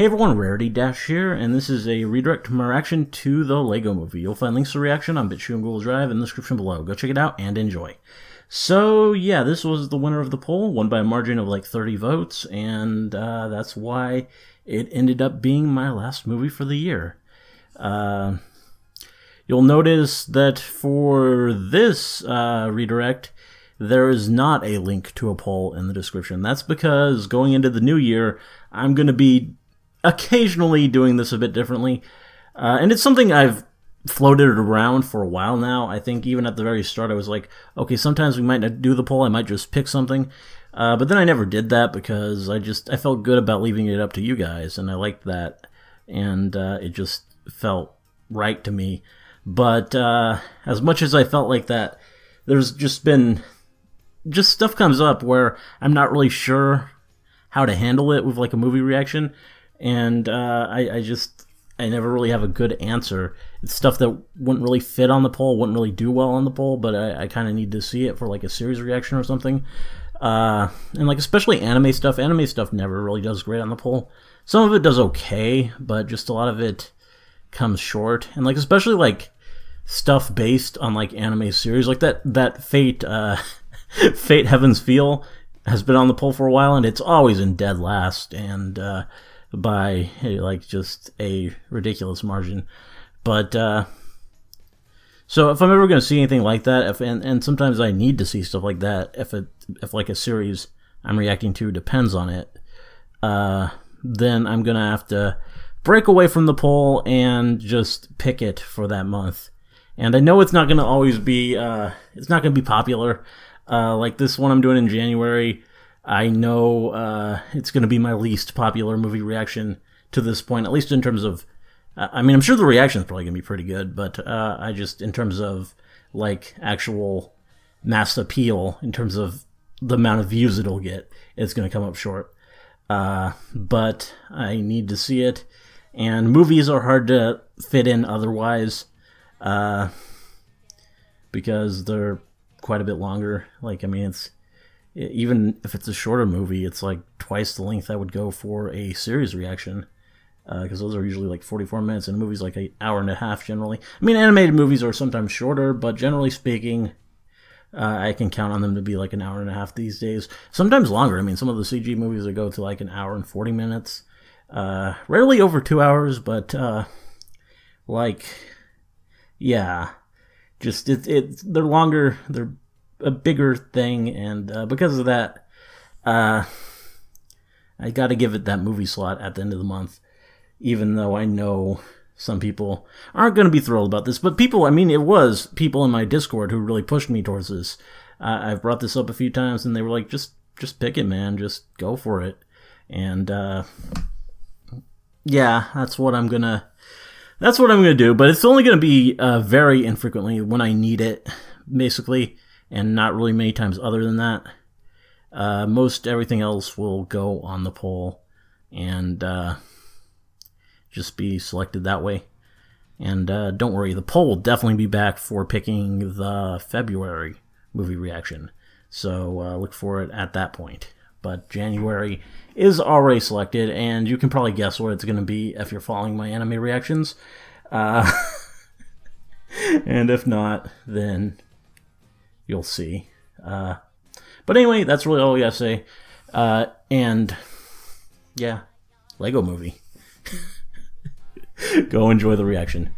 Hey everyone, Rarity Dash here, and this is a redirect to my reaction to the Lego Movie. You'll find links to the reaction on BitChute and Google Drive in the description below. Go check it out and enjoy. So yeah, this was the winner of the poll, won by a margin of like 30 votes, and that's why it ended up being my last movie for the year. You'll notice that for this redirect, there is not a link to a poll in the description. That's because going into the new year, I'm going to be occasionally doing this a bit differently. And it's something I've floated around for a while now. I think even at the very start I was like, okay, sometimes we might not do the poll, I might just pick something. But then I never did that because I felt good about leaving it up to you guys, and I liked that. And it just felt right to me. But as much as I felt like that, there's just been stuff comes up where I'm not really sure how to handle it with like a movie reaction, and I never really have a good answer. It's stuff that wouldn't really fit on the poll, wouldn't really do well on the poll, but I kind of need to see it for like a series reaction or something. And like especially anime stuff never really does great on the poll. Some of it does okay, but just a lot of it comes short. And like especially like stuff based on like anime series, like that Fate Fate Heaven's Feel has been on the poll for a while, and it's always in dead last, and by like just a ridiculous margin. But so if I'm ever going to see anything like that, and sometimes I need to see stuff like that, if like a series I'm reacting to depends on it, then I'm gonna have to break away from the poll and just pick it for that month. And I know it's not going to always be it's not going to be popular. Like this one I'm doing in January, I know it's going to be my least popular movie reaction to this point, at least in terms of, I mean, I'm sure the reaction is probably going to be pretty good, but I just, in terms of like actual mass appeal, in terms of the amount of views it'll get, it's going to come up short. But I need to see it, and movies are hard to fit in otherwise, because they're quite a bit longer. Like, I mean, even if it's a shorter movie, it's like twice the length I would go for a series reaction, because those are usually like 44 minutes, and a movie's like an hour and a half generally. I mean, animated movies are sometimes shorter, but generally speaking, I can count on them to be like an hour and a half these days. Sometimes longer. I mean, some of the CG movies that go to like an hour and 40 minutes. Rarely over 2 hours, but like, yeah. Just they're longer, they're a bigger thing, and because of that, I got to give it that movie slot at the end of the month, even though I know some people aren't going to be thrilled about this. But people, I mean, it was people in my Discord who really pushed me towards this. I've brought this up a few times, and they were like, just pick it, man, just go for it. And yeah, that's what I'm gonna do, but it's only going to be very infrequently when I need it, basically, and not really many times other than that. Most everything else will go on the poll and just be selected that way. And don't worry, the poll will definitely be back for picking the February movie reaction, so look for it at that point. But January is already selected, and you can probably guess what it's going to be if you're following my anime reactions. And if not, then you'll see. But anyway, that's really all we gotta say. And yeah, Lego Movie. Go enjoy the reaction.